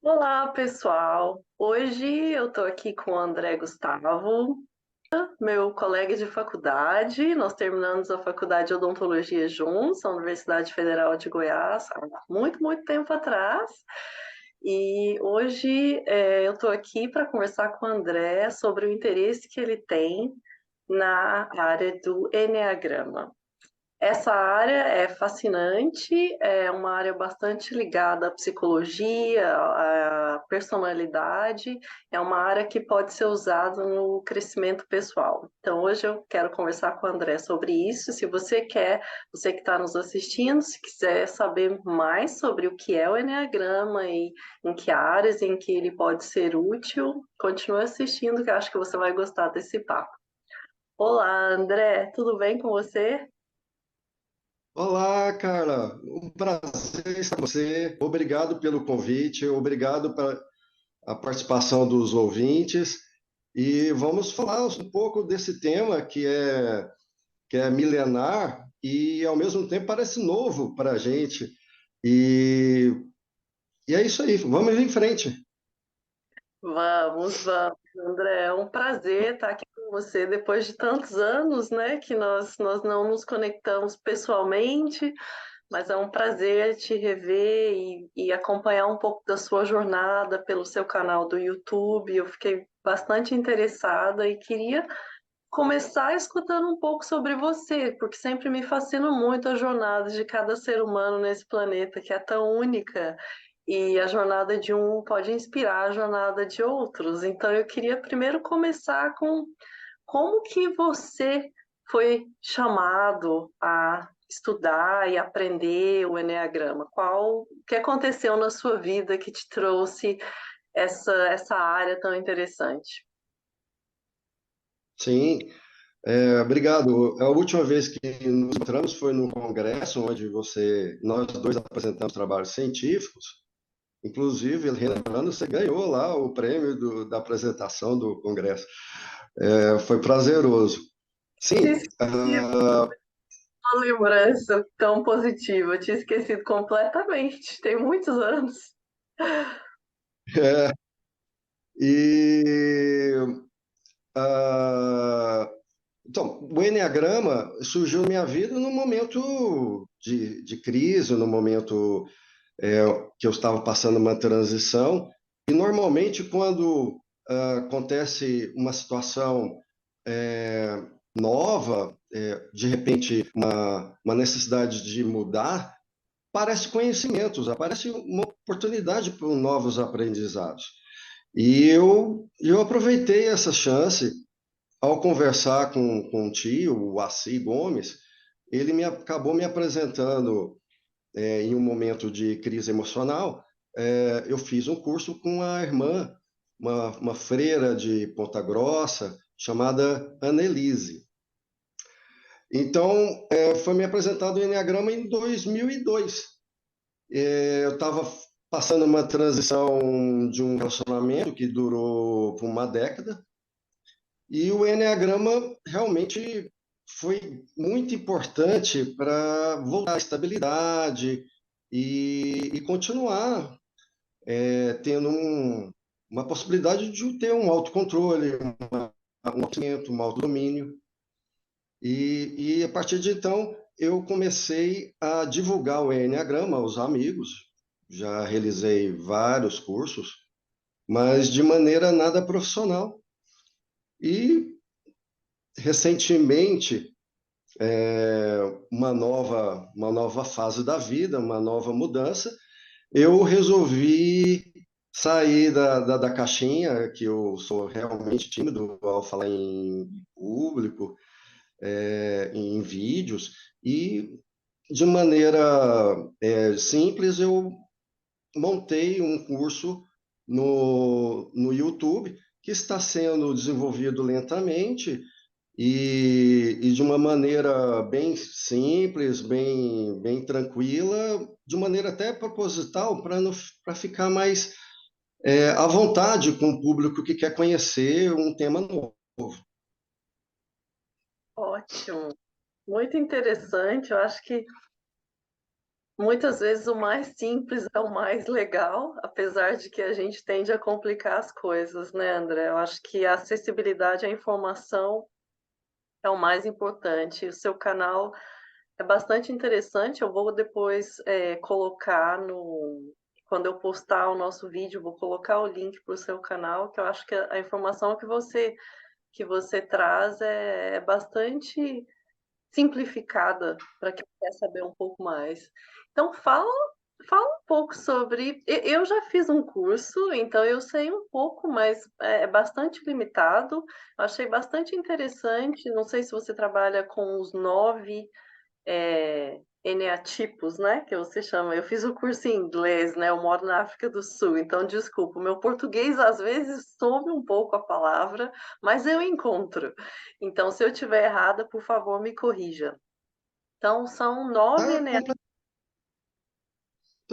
Olá, pessoal. Hoje eu estou aqui com o André Gustavo, meu colega de faculdade. Nós terminamos a faculdade de odontologia juntos, na Universidade Federal de Goiás, há muito tempo atrás. E hoje eu estou aqui para conversar com o André sobre o interesse que ele tem na área do enneagrama. Essa área é fascinante, é uma área bastante ligada à psicologia, à personalidade, é uma área que pode ser usada no crescimento pessoal. Então, hoje eu quero conversar com o André sobre isso. Se você quer, você que está nos assistindo, se quiser saber mais sobre o que é o Enneagrama e em que áreas em que ele pode ser útil, continue assistindo, que eu acho que você vai gostar desse papo. Olá, André, tudo bem com você? Olá, cara. Um prazer estar com você. Obrigado pelo convite, obrigado pela a participação dos ouvintes. E vamos falar um pouco desse tema que é milenar e, ao mesmo tempo, parece novo para a gente. E, e é isso aí, vamos em frente. Vamos, André. É um prazer estar aqui com você depois de tantos anos, né, que nós não nos conectamos pessoalmente, mas é um prazer te rever e acompanhar um pouco da sua jornada pelo seu canal do YouTube. Eu fiquei bastante interessada e queria começar escutando um pouco sobre você, porque sempre me fascina muito a jornada de cada ser humano nesse planeta que é tão única e a jornada de um pode inspirar a jornada de outros. Então eu queria primeiro começar com como que você foi chamado a estudar e aprender o enneagrama? O que aconteceu na sua vida que te trouxe essa área tão interessante? Sim, obrigado. A última vez que nos encontramos foi no congresso, onde nós dois apresentamos trabalhos científicos. Inclusive, lembrando, você ganhou lá o prêmio da apresentação do Congresso. Foi prazeroso. Tinha Sim, esquecido uma lembrança tão positiva, eu tinha esquecido completamente, tem muitos anos. é, e ah, então, o Enneagrama surgiu na minha vida num momento de crise, no momento é, que eu estava passando uma transição. E normalmente, quando acontece uma situação nova, de repente uma necessidade de mudar, parece conhecimentos, aparece uma oportunidade para novos aprendizados. E eu aproveitei essa chance ao conversar com o tio, o Assi Gomes. Ele acabou me apresentando, em um momento de crise emocional. Eu fiz um curso com a irmã, uma freira de Ponta Grossa, chamada Annelise. Então, foi me apresentado o Enneagrama em 2002. Eu estava passando uma transição de um relacionamento que durou por uma década, e o Enneagrama realmente foi muito importante para voltar à estabilidade e continuar tendo uma possibilidade de ter um autocontrole, um autoconhecimento, um autodomínio. E a partir de então, eu comecei a divulgar o Enneagrama aos amigos. Já realizei vários cursos, mas de maneira nada profissional. E recentemente, uma nova fase da vida, uma nova mudança, eu resolvi sair da caixinha, que eu sou realmente tímido ao falar em público, em vídeos, e de maneira simples, eu montei um curso no YouTube que está sendo desenvolvido lentamente e de uma maneira bem simples, bem tranquila, de maneira até proposital, para ficar mais à vontade com o público que quer conhecer um tema novo. Ótimo, muito interessante. Eu acho que Muitas vezes o mais simples é o mais legal, apesar de que a gente tende a complicar as coisas, né, André? Eu acho que a acessibilidade à informação é o mais importante. O seu canal é bastante interessante. Eu vou depois colocar no. Quando eu postar o nosso vídeo, vou colocar o link para o seu canal, que eu acho que a informação que você traz é bastante simplificada para quem quer saber um pouco mais. Então, fala um pouco sobre. Eu já fiz um curso, então eu sei um pouco, mas é bastante limitado. Eu achei bastante interessante. Não sei se você trabalha com os 9 eneatipos, né? Que você chama. Eu fiz o curso em inglês, né? Eu moro na África do Sul, então desculpa, o meu português às vezes some um pouco a palavra, mas eu encontro. Então, se eu estiver errada, por favor, me corrija. Então, são 9 Está eneatipos.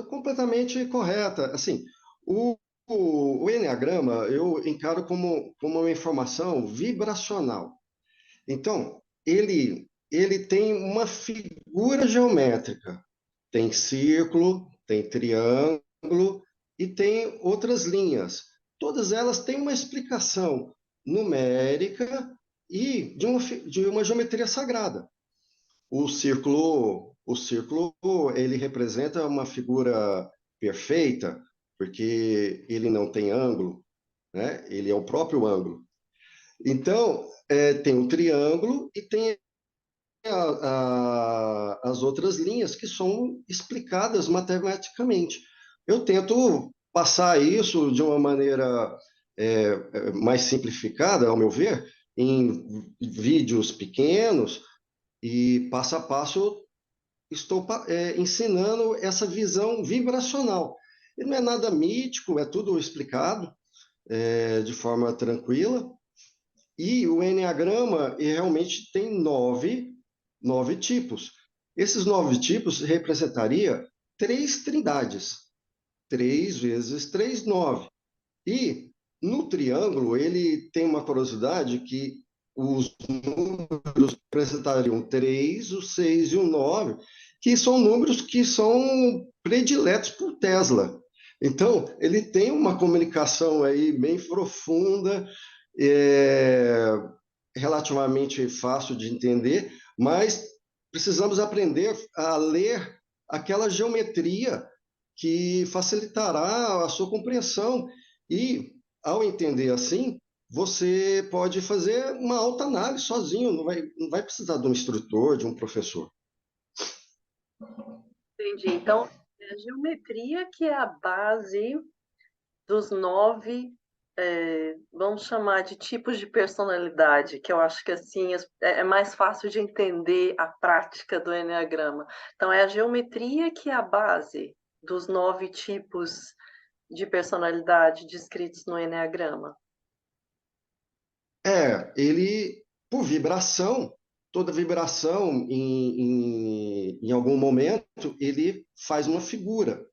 completamente correta. Assim, o, o Enneagrama eu encaro como uma informação vibracional. Então, ele tem uma figura geométrica. Tem círculo, tem triângulo e tem outras linhas. Todas elas têm uma explicação numérica e de uma geometria sagrada. O círculo, ele representa uma figura perfeita, porque ele não tem ângulo, né? Ele é o próprio ângulo. Então, tem o triângulo e tem as outras linhas que são explicadas matematicamente. Eu tento passar isso de uma maneira mais simplificada, ao meu ver, em vídeos pequenos e passo a passo estou ensinando essa visão vibracional. E não é nada mítico, é tudo explicado de forma tranquila. E o Enneagrama realmente tem nove tipos. Esses 9 tipos representaria 3 trindades. 3 vezes 3, 9. E no triângulo, ele tem uma curiosidade que os números representariam 3, o 6 e o 9, que são números que são prediletos por Tesla. Então, ele tem uma comunicação aí bem profunda, é, relativamente fácil de entender, mas precisamos aprender a ler aquela geometria que facilitará a sua compreensão. E, ao entender assim, você pode fazer uma autoanálise sozinho, não vai precisar de um instrutor, de um professor. Entendi. Então, é a geometria que é a base dos 9, vamos chamar de tipos de personalidade, que eu acho que assim é mais fácil de entender a prática do Enneagrama. Então, é a geometria que é a base dos 9 tipos de personalidade descritos no Enneagrama. Ele, por vibração, toda vibração, em algum momento, ele faz uma figura.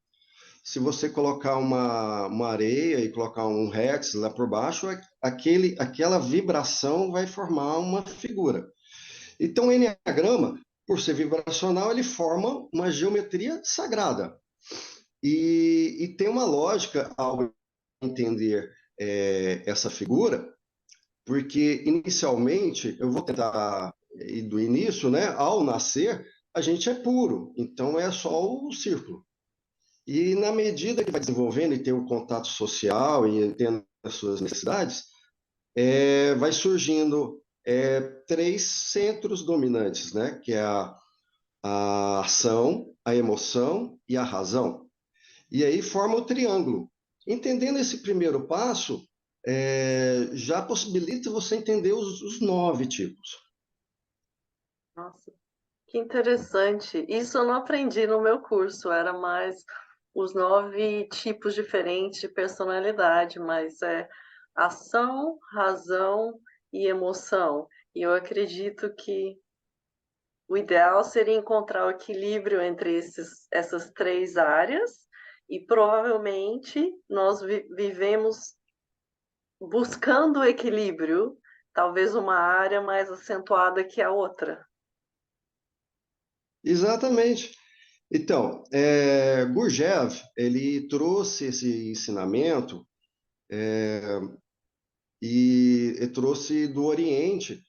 Se você colocar uma areia e colocar um rex lá por baixo, aquela vibração vai formar uma figura. Então, o Enneagrama, por ser vibracional, ele forma uma geometria sagrada. E tem uma lógica ao entender essa figura, porque inicialmente, eu vou tentar ir do início, né? Ao nascer, a gente é puro, então é só o círculo. E na medida que vai desenvolvendo e tem o contato social e tendo as suas necessidades, vai surgindo 3 centros dominantes, né? Que é a ação, a emoção e a razão. E aí forma o triângulo. Entendendo esse primeiro passo, já possibilita você entender os 9 tipos. Nossa, que interessante. Isso eu não aprendi no meu curso, era mais os 9 tipos diferentes de personalidade, mas é ação, razão e emoção. E eu acredito que o ideal seria encontrar o equilíbrio entre essas 3 áreas, e provavelmente nós vivemos buscando o equilíbrio, talvez uma área mais acentuada que a outra. Exatamente. Então, Gurdjieff, ele trouxe esse ensinamento e trouxe do Oriente.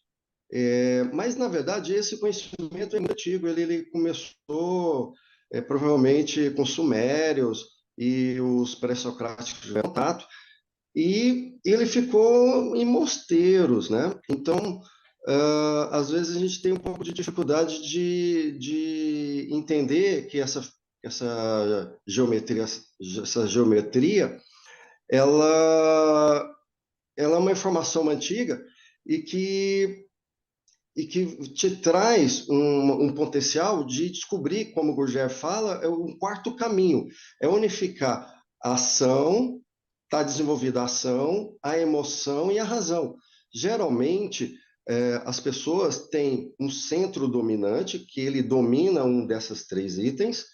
Mas, na verdade, esse conhecimento é muito antigo. Ele começou provavelmente com os sumérios e os pré-socráticos tiveram contato, e ele ficou em mosteiros, né? Então, às vezes a gente tem um pouco de dificuldade de entender que essa geometria, ela, ela é uma informação antiga e que te traz um potencial de descobrir, como o Gurdjieff fala, é um quarto caminho, é unificar a ação, está desenvolvida a ação, a emoção e a razão. Geralmente, as pessoas têm um centro dominante, que ele domina um desses três itens,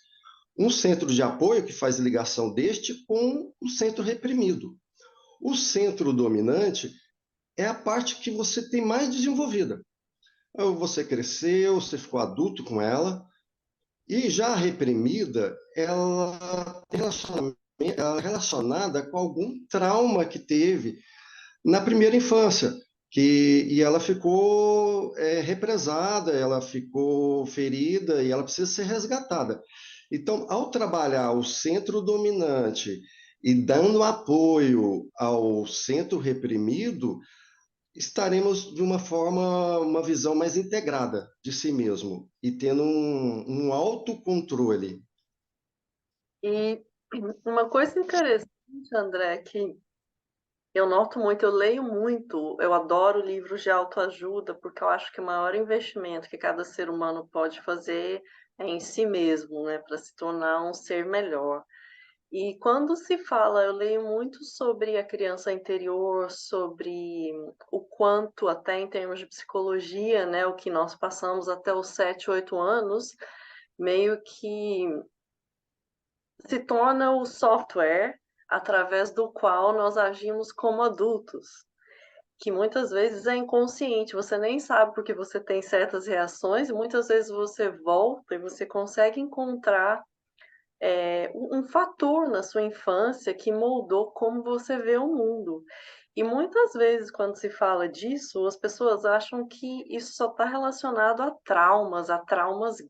um centro de apoio, que faz ligação deste com o centro reprimido. O centro dominante é a parte que você tem mais desenvolvida. Você cresceu, você ficou adulto com ela, e já a reprimida, ela é relacionada com algum trauma que teve na primeira infância, e ela ficou represada, ela ficou ferida e ela precisa ser resgatada. Então, ao trabalhar o centro dominante e dando apoio ao centro reprimido, estaremos de uma forma, uma visão mais integrada de si mesmo e tendo um autocontrole. E uma coisa interessante, André, que eu noto muito, eu leio muito, eu adoro livros de autoajuda, porque eu acho que o maior investimento que cada ser humano pode fazer é em si mesmo, né, para se tornar um ser melhor. E quando se fala, eu leio muito sobre a criança interior, sobre o quanto, até em termos de psicologia, né, o que nós passamos até os 7, 8 anos, meio que se torna o software através do qual nós agimos como adultos, que muitas vezes é inconsciente, você nem sabe porque você tem certas reações, e muitas vezes você volta e você consegue encontrar um fator na sua infância que moldou como você vê o mundo. E muitas vezes, quando se fala disso, as pessoas acham que isso só está relacionado a traumas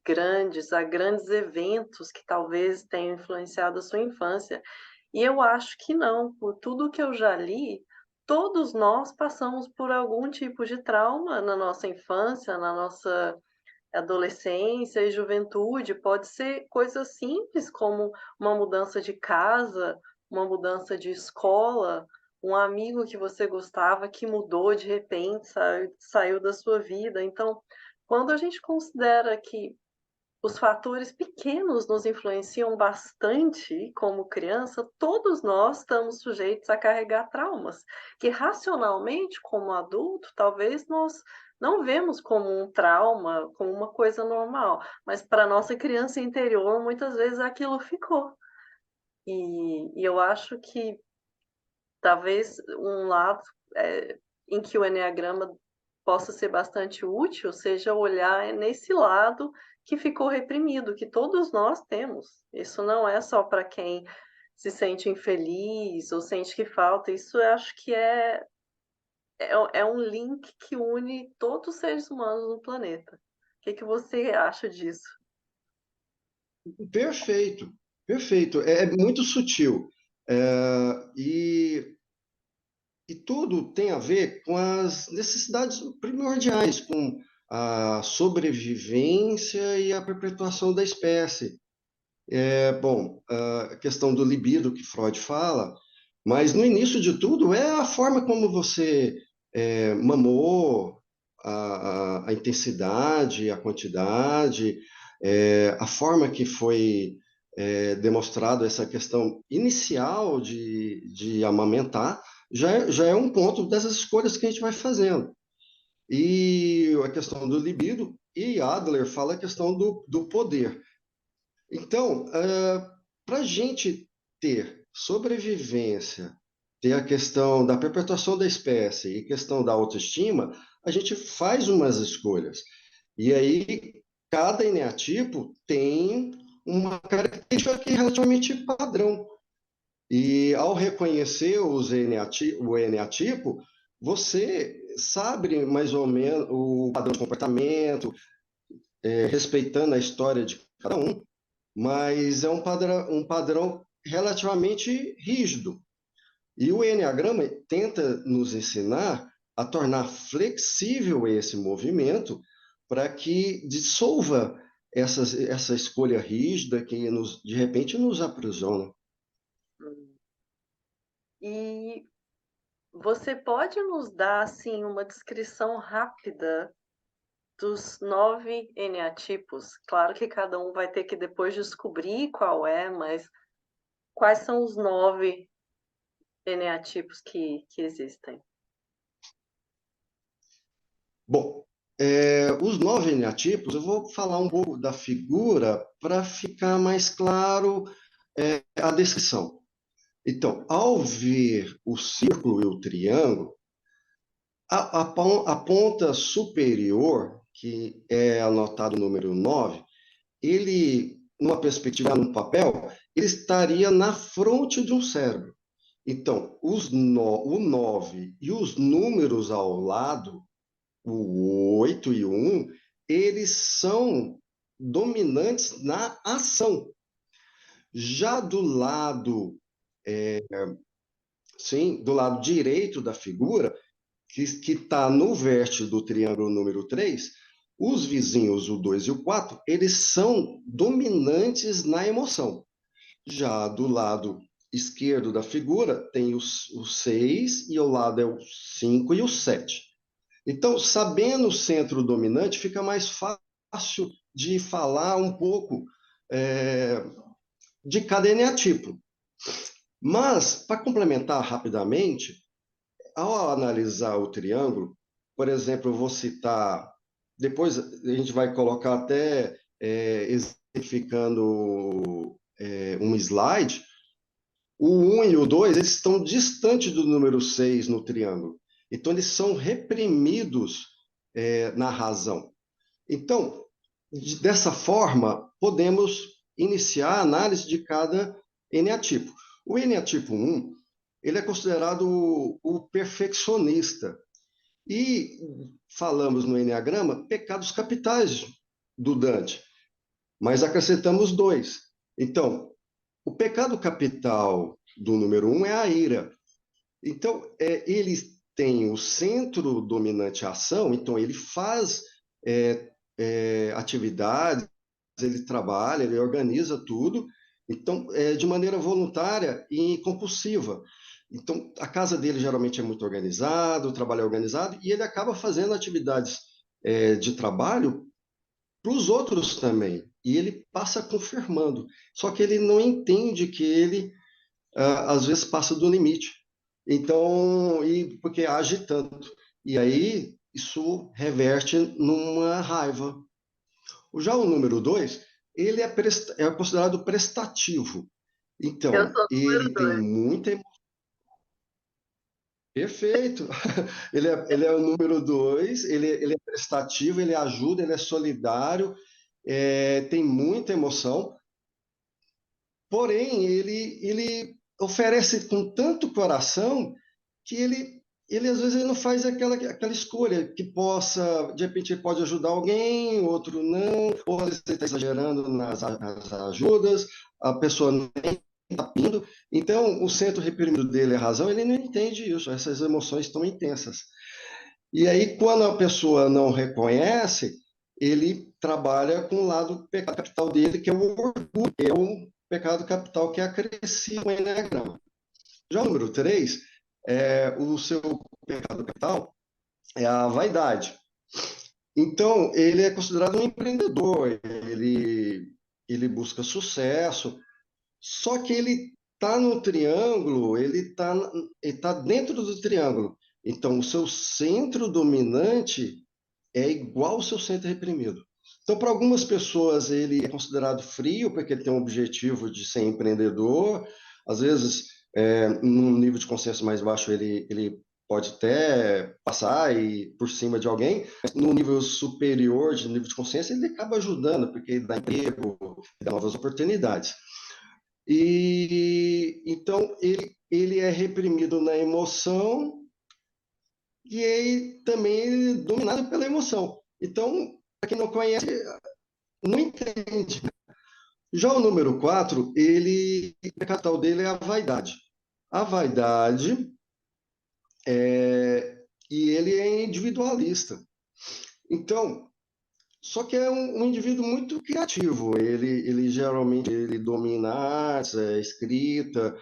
grandes, a grandes eventos que talvez tenham influenciado a sua infância. E eu acho que não, por tudo que eu já li, todos nós passamos por algum tipo de trauma na nossa infância, na nossa adolescência e juventude, pode ser coisas simples como uma mudança de casa, uma mudança de escola, um amigo que você gostava que mudou de repente, saiu da sua vida. Então, quando a gente considera que os fatores pequenos nos influenciam bastante como criança, todos nós estamos sujeitos a carregar traumas, que racionalmente, como adulto, talvez nós não vemos como um trauma, como uma coisa normal, mas para nossa criança interior, muitas vezes aquilo ficou. E eu acho que talvez um lado em que o Enneagrama possa ser bastante útil seja olhar nesse lado que ficou reprimido, que todos nós temos. Isso não é só para quem se sente infeliz ou sente que falta, isso eu acho que é um link que une todos os seres humanos no planeta. O que, que você acha disso? Perfeito, perfeito. É muito sutil. E tudo tem a ver com as necessidades primordiais, com a sobrevivência e a perpetuação da espécie. Bom, a questão do libido que Freud fala, mas no início de tudo é a forma como você mamou, a intensidade, a quantidade, a forma que foi demonstrado essa questão inicial de amamentar, já é um ponto dessas escolhas que a gente vai fazendo. E a questão do libido, e Adler fala a questão do poder. Então, para a gente ter sobrevivência, ter a questão da perpetuação da espécie e questão da autoestima, a gente faz umas escolhas. E aí, cada eneatipo tem uma característica que é relativamente padrão. E ao reconhecer o eneatipo, você sabe mais ou menos o padrão de comportamento, respeitando a história de cada um, mas é um padrão relativamente rígido. E o Enneagrama tenta nos ensinar a tornar flexível esse movimento para que dissolva essa escolha rígida que de repente nos aprisiona. Hum. E você pode nos dar assim uma descrição rápida dos 9 eneatipos? Claro que cada um vai ter que depois descobrir qual é, mas quais são os 9 eneatipos que existem? Bom, os 9 eneatipos, eu vou falar um pouco da figura para ficar mais claro a descrição. Então, ao ver o círculo e o triângulo, a ponta superior, que é anotado o número 9, ele, numa perspectiva no papel, ele estaria na fronte de um cérebro. Então, o 9 e os números ao lado, o 8 e o 1, eles são dominantes na ação. Já do lado, sim, do lado direito da figura, que está no vértice do triângulo número 3, os vizinhos, o 2 e o 4, eles são dominantes na emoção. Já do lado esquerdo da figura, tem o 6, e ao lado é o 5 e o 7. Então, sabendo o centro dominante, fica mais fácil de falar um pouco é, de cada eneatipo. Mas, para complementar rapidamente, ao analisar o triângulo, por exemplo, eu vou citar, depois a gente vai colocar até exemplificando um slide, o 1 e o 2 eles estão distantes do número 6 no triângulo. Então, eles são reprimidos na razão. Então, dessa forma, podemos iniciar a análise de cada eneatipo. O eneatipo 1, ele é considerado o perfeccionista. E falamos no Enneagrama pecados capitais do Dante, mas acrescentamos dois. Então, o pecado capital do número 1 é a ira. Então, ele tem o centro dominante a ação, então ele faz atividades, ele trabalha, ele organiza tudo, então, de maneira voluntária e compulsiva. Então, a casa dele geralmente é muito organizada, o trabalho é organizado, e ele acaba fazendo atividades de trabalho para os outros também. E ele passa confirmando. Só que ele não entende que ele, às vezes, passa do limite. Então, porque age tanto. E aí, isso reverte numa raiva. Já o número 2, ele é considerado prestativo. Eu Então, sou número ele tem 2. muita. Perfeito. Ele é o número 2, ele é prestativo, ele ajuda, ele é solidário, tem muita emoção, porém, ele oferece com tanto coração que ele às vezes ele não faz aquela escolha que possa, de repente, ele pode ajudar alguém, outro não, ou às vezes ele está exagerando nas ajudas, a pessoa não está indo. Então, o centro reprimido dele, a razão, ele não entende isso, essas emoções estão intensas. E aí, quando a pessoa não reconhece, ele trabalha com o lado pecado capital dele, que é o orgulho, que é o pecado capital que acrescia o Enneagrama. Já o número 3, o seu pecado capital é a vaidade. Então, ele é considerado um empreendedor, ele busca sucesso, só que ele está no triângulo, ele tá dentro do triângulo. Então, o seu centro dominante é igual ao seu centro reprimido. Então, para algumas pessoas, ele é considerado frio, porque ele tem um objetivo de ser empreendedor. Às vezes, num nível de consciência mais baixo, ele pode até passar e por cima de alguém, mas no nível superior, de nível de consciência, ele acaba ajudando, porque ele dá emprego, dá novas oportunidades. E então ele é reprimido na emoção e ele também é dominado pela emoção. Então, para quem não conhece, não entende. Já o número 4, o pecado dele é a vaidade. A vaidade e ele é individualista. Então, só que é um indivíduo muito criativo. Ele geralmente ele domina a arte, a escrita,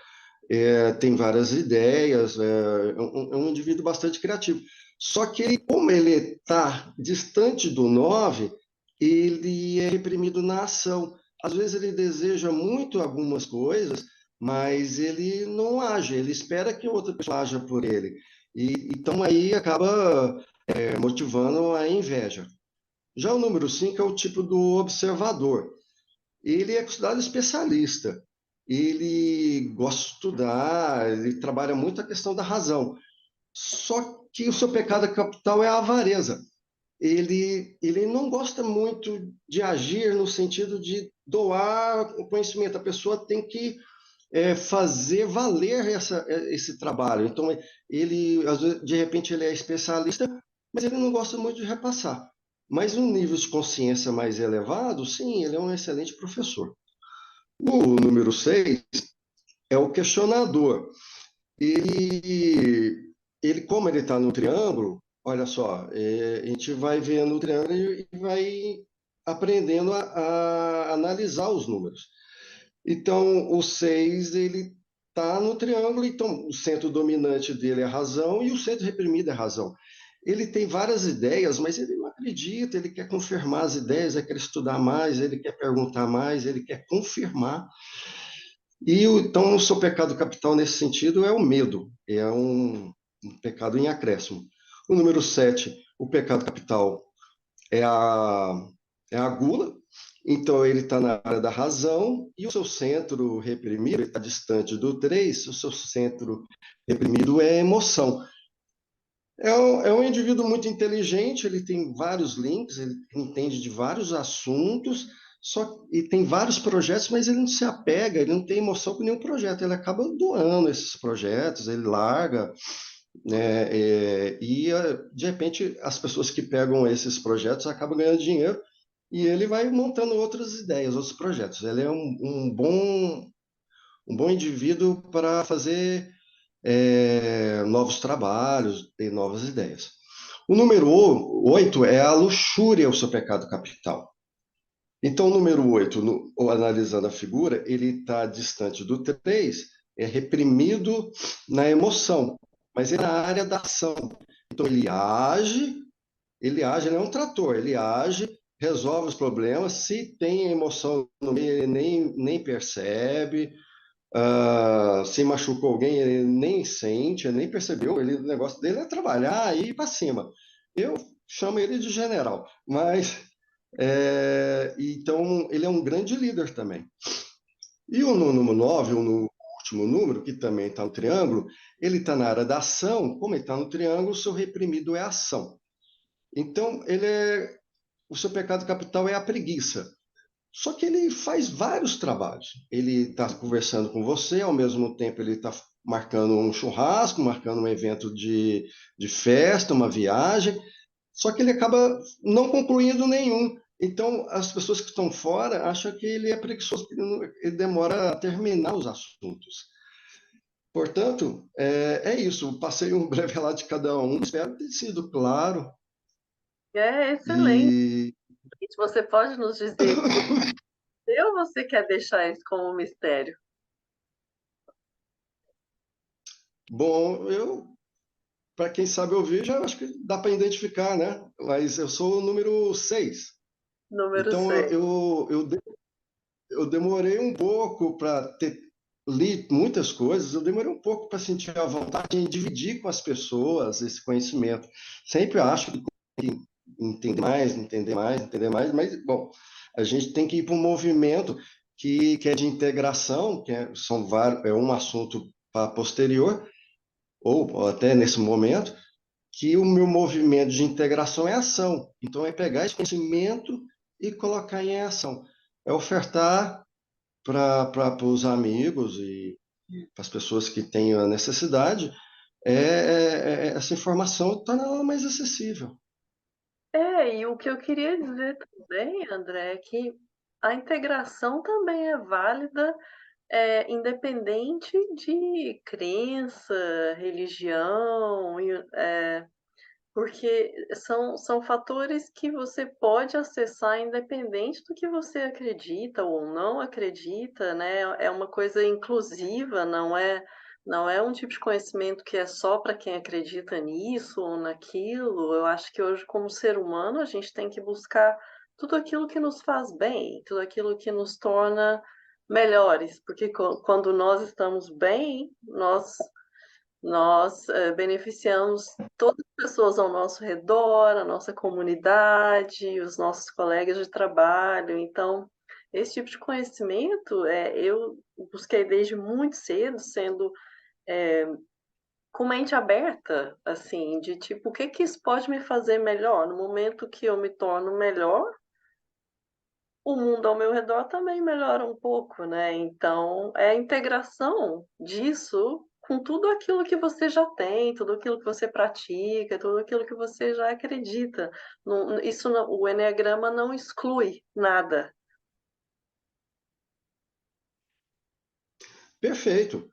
tem várias ideias, é um indivíduo bastante criativo. Só que ele, como ele está distante do 9, ele é reprimido na ação. Às vezes ele deseja muito algumas coisas, mas ele não age, ele espera que outra pessoa haja por ele. Então aí acaba motivando a inveja. Já o número 5 é o tipo do observador. Ele é considerado especialista. Ele gosta de estudar, ele trabalha muito a questão da razão. Só que o seu pecado capital é a avareza. Ele não gosta muito de agir no sentido de doar o conhecimento. A pessoa tem que fazer valer esse trabalho. Então, ele, às vezes, de repente, ele é especialista, mas ele não gosta muito de repassar. Mas um nível de consciência mais elevado, sim, ele é um excelente professor. O número 6 é o questionador. Como ele está no triângulo, olha só, a gente vai vendo o triângulo e vai aprendendo a analisar os números. Então, o 6 ele está no triângulo, então o centro dominante dele é a razão e o centro reprimido é a razão. Ele tem várias ideias, mas ele não acredita, ele quer confirmar as ideias, ele quer estudar mais, ele quer perguntar mais, ele quer confirmar. Então, o seu pecado capital nesse sentido é o medo, é um pecado em acréscimo. O número 7, o pecado capital é a gula, então ele está na área da razão e o seu centro reprimido está distante do 3, o seu centro reprimido é a emoção. É um indivíduo muito inteligente, ele tem vários links, ele entende de vários assuntos, e tem vários projetos, mas ele não se apega, ele não tem emoção com nenhum projeto, ele acaba doando esses projetos, ele larga, né? De repente as pessoas que pegam esses projetos acabam ganhando dinheiro e ele vai montando outras ideias, outros projetos. Ele é um bom indivíduo para fazer novos trabalhos e novas ideias. O número 8 é a luxúria, o seu pecado capital. Então, o número 8, analisando a figura, ele está distante do 3, é reprimido na emoção, mas é na área da ação. Então, ele age, ele é um trator, ele age, resolve os problemas, se tem emoção no meio, ele nem percebe, se machucou alguém, ele nem sente, ele nem percebeu, o negócio dele é trabalhar e ir para cima. Eu chamo ele de general, mas então ele é um grande líder também. E o número 9, o último número, que também está no triângulo, ele está na área da ação, como ele está no triângulo, o seu reprimido é a ação. Então, o seu pecado capital é a preguiça. Só que ele faz vários trabalhos. Ele está conversando com você, ao mesmo tempo ele está marcando um churrasco, marcando um evento de festa, uma viagem, só que ele acaba não concluindo nenhum. Então, as pessoas que estão fora acham que ele é preguiçoso, porque ele demora a terminar os assuntos. Portanto, é isso. Passei um breve relato de cada um, espero ter sido claro. É excelente. E, Você pode nos dizer por que ou você quer deixar isso como um mistério? bom, para quem sabe ouvir, já acho que dá para identificar, né? Mas eu sou o número 6. Número Então, 6. eu demorei um pouco para ter li muitas coisas, eu demorei um pouco para sentir a vontade em dividir com as pessoas esse conhecimento. Sempre acho que tem que entender mais, mas, bom, a gente tem que ir para um movimento que é de integração, é um assunto para posterior, ou até nesse momento, que o meu movimento de integração é ação. Então, é pegar esse conhecimento e colocar em ação. É ofertar para os amigos e para as pessoas que têm a necessidade, essa informação torna ela mais acessível. E o que eu queria dizer também, André, é que a integração também é válida, independente de crença, religião, porque são fatores que você pode acessar independente do que você acredita ou não acredita, né? É uma coisa inclusiva, não é um tipo de conhecimento que é só para quem acredita nisso ou naquilo. Eu acho que hoje, como ser humano, a gente tem que buscar tudo aquilo que nos faz bem, tudo aquilo que nos torna melhores, porque quando nós estamos bem, nós beneficiamos todas as pessoas ao nosso redor, a nossa comunidade, os nossos colegas de trabalho. Então, esse tipo de conhecimento eu busquei desde muito cedo, sendo com mente aberta, assim, de tipo, o que que isso pode me fazer melhor? No momento que eu me torno melhor, o mundo ao meu redor também melhora um pouco, né? Então, é a integração disso com tudo aquilo que você já tem, tudo aquilo que você pratica, tudo aquilo que você já acredita. O Eneagrama não exclui nada. Perfeito.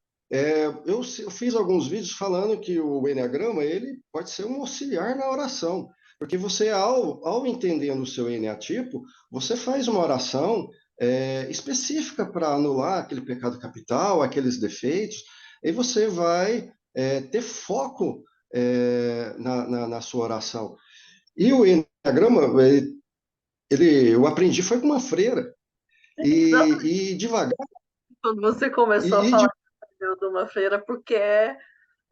Eu fiz alguns vídeos falando que o Enneagrama ele pode ser um auxiliar na oração, porque você, ao entendendo o seu eneatipo, você faz uma oração específica para anular aquele pecado capital, aqueles defeitos, e você vai ter foco na sua oração. E o Enneagrama, eu aprendi foi com uma freira, e devagar, Quando você começou a e, falar de uma freira, porque é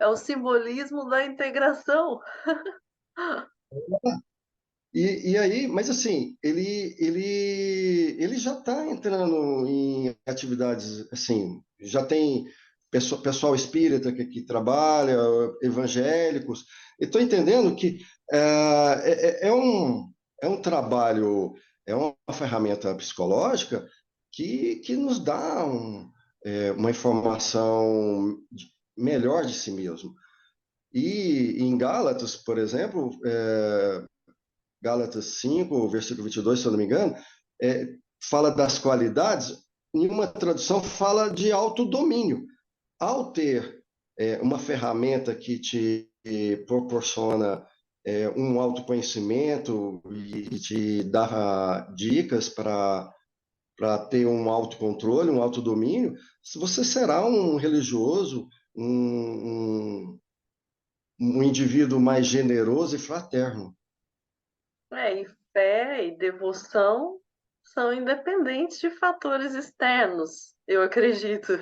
o simbolismo da integração. E aí, mas assim, ele já está entrando em atividades, assim, já tem pessoal espírita que trabalha, evangélicos. Estou entendendo que é um trabalho, é uma ferramenta psicológica que nos dá uma informação melhor de si mesmo. E em Gálatas, por exemplo, Gálatas 5, versículo 22, se eu não me engano, é, fala das qualidades, em uma tradução fala de autodomínio. Ao ter uma ferramenta que te proporciona um autoconhecimento e te dá dicas para ter um autocontrole, um autodomínio, você será um religioso, um indivíduo mais generoso e fraterno. E fé e devoção são independentes de fatores externos, eu acredito.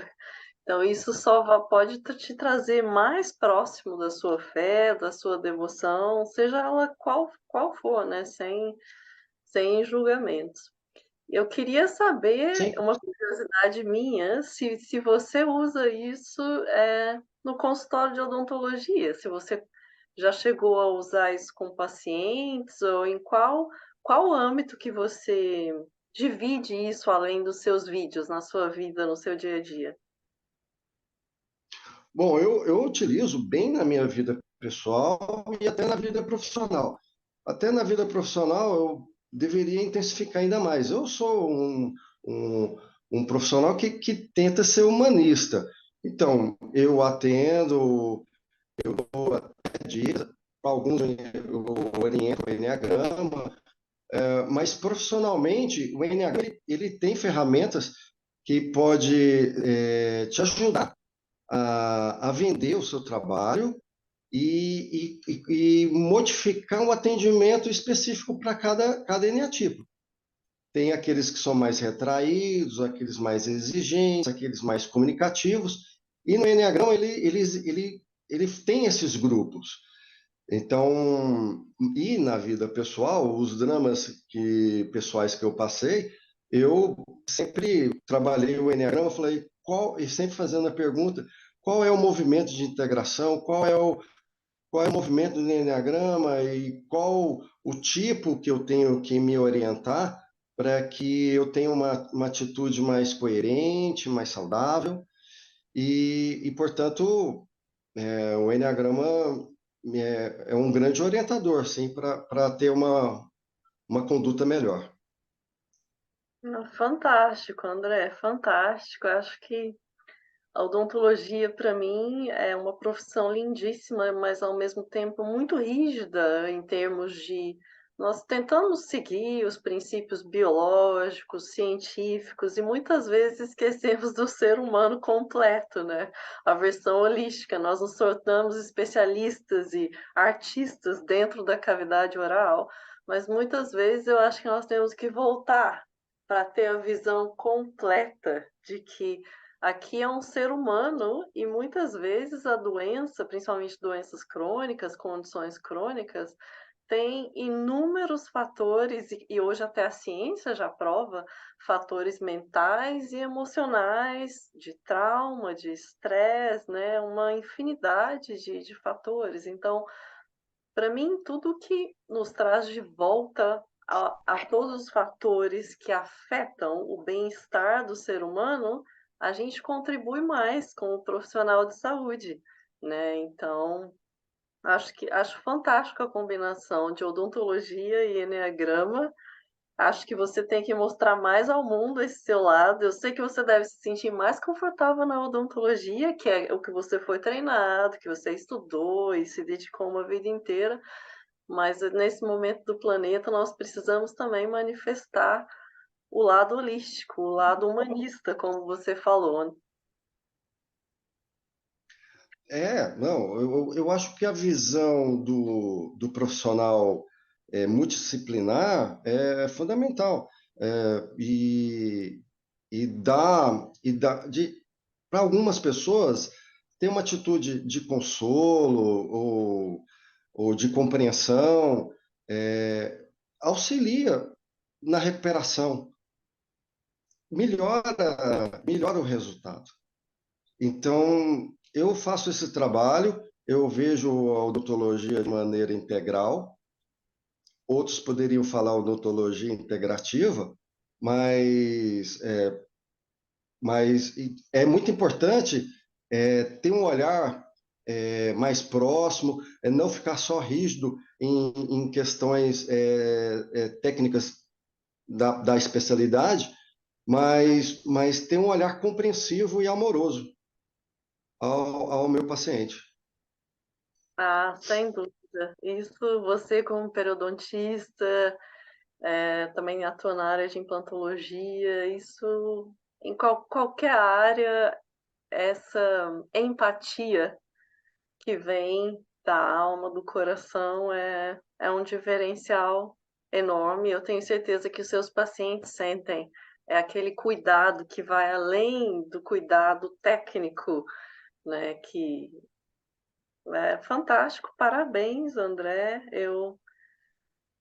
Então, isso pode te trazer mais próximo da sua fé, da sua devoção, seja ela qual for, né? Sem julgamentos. Eu queria saber, Sim. uma curiosidade minha, se você usa isso no consultório de odontologia, se você já chegou a usar isso com pacientes, ou em qual âmbito que você divide isso além dos seus vídeos, na sua vida, no seu dia a dia? Bom, eu utilizo bem na minha vida pessoal e até na vida profissional. Até na vida profissional eu deveria intensificar ainda mais. Eu sou um, um profissional que tenta ser humanista. Então, eu atendo, dias, alguns eu oriento o Enneagrama, mas profissionalmente o Enneagrama ele tem ferramentas que pode te ajudar a vender o seu trabalho e modificar um atendimento específico para cada eneatipo. Tem aqueles que são mais retraídos, aqueles mais exigentes, aqueles mais comunicativos, e no Enneagrama ele tem esses grupos. Então, e na vida pessoal, os dramas pessoais que eu passei, eu sempre trabalhei o Enneagrama, falei, e sempre fazendo a pergunta, qual é o movimento de integração, qual é o movimento do enneagrama e qual o tipo que eu tenho que me orientar para que eu tenha uma atitude mais coerente, mais saudável portanto, o enneagrama é um grande orientador, sim, para ter uma conduta melhor. Fantástico, André, fantástico. Eu acho que a odontologia, para mim, é uma profissão lindíssima, mas ao mesmo tempo muito rígida em termos de nós tentamos seguir os princípios biológicos, científicos e muitas vezes esquecemos do ser humano completo, né? A versão holística. Nós nos tornamos especialistas e artistas dentro da cavidade oral, mas muitas vezes eu acho que nós temos que voltar para ter a visão completa de que aqui é um ser humano e muitas vezes a doença, principalmente doenças crônicas, condições crônicas, tem inúmeros fatores, e hoje até a ciência já prova, fatores mentais e emocionais, de trauma, de estresse, né? Uma infinidade de fatores. Então, para mim, tudo que nos traz de volta a todos os fatores que afetam o bem-estar do ser humano, a gente contribui mais com o profissional de saúde, né? Então, acho fantástico a combinação de odontologia e enneagrama. Acho que você tem que mostrar mais ao mundo esse seu lado. Eu sei que você deve se sentir mais confortável na odontologia, que é o que você foi treinado, que você estudou e se dedicou uma vida inteira, mas nesse momento do planeta nós precisamos também manifestar o lado holístico, o lado humanista, como você falou. Não, eu acho que a visão do profissional multidisciplinar é fundamental. E dá para algumas pessoas ter uma atitude de consolo ou de compreensão, auxilia na recuperação, melhora o resultado. Então, eu faço esse trabalho, eu vejo a odontologia de maneira integral, outros poderiam falar odontologia integrativa, mas é muito importante ter um olhar mais próximo, não ficar só rígido em questões técnicas da especialidade, mas ter um olhar compreensivo e amoroso ao meu paciente. Ah, sem dúvida. Isso você como periodontista, também atua na área de implantologia, isso em qualquer área, essa empatia que vem da alma, do coração, é um diferencial enorme. Eu tenho certeza que os seus pacientes sentem. É aquele cuidado que vai além do cuidado técnico, né? Que é fantástico. Parabéns, André. Eu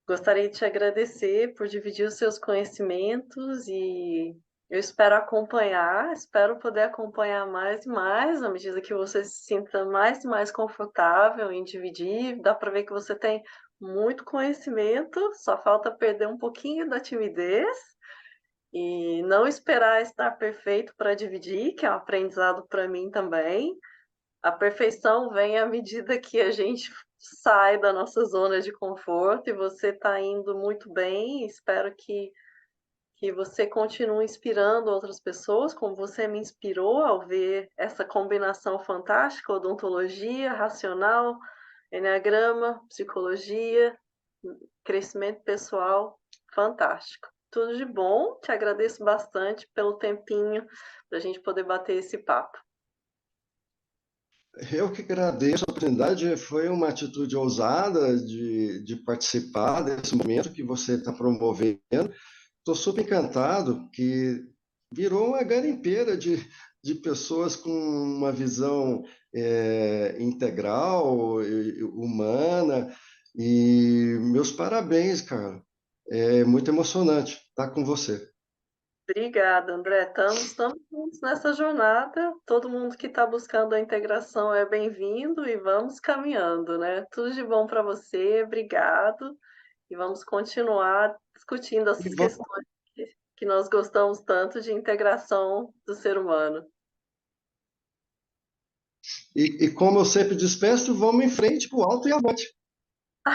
gostaria de te agradecer por dividir os seus conhecimentos e eu espero poder acompanhar mais e mais à medida que você se sinta mais e mais confortável em dividir. Dá para ver que você tem muito conhecimento, só falta perder um pouquinho da timidez e não esperar estar perfeito para dividir, que é um aprendizado para mim também. A perfeição vem à medida que a gente sai da nossa zona de conforto e você está indo muito bem. Espero que você continue inspirando outras pessoas, como você me inspirou ao ver essa combinação fantástica, odontologia, racional, enneagrama, psicologia, crescimento pessoal, fantástico. Tudo de bom, te agradeço bastante pelo tempinho para a gente poder bater esse papo. Eu que agradeço a oportunidade, foi uma atitude ousada de participar desse momento que você está promovendo. Estou super encantado que virou uma garimpeira de pessoas com uma visão integral, humana, e meus parabéns, cara. É muito emocionante estar com você. Obrigada, André. Estamos juntos nessa jornada. Todo mundo que está buscando a integração é bem-vindo e vamos caminhando, né? Tudo de bom para você, obrigado. E vamos continuar discutindo E, essas va- questões que nós gostamos tanto de integração do ser humano. e como eu sempre despeço, vamos em frente para o alto e avante.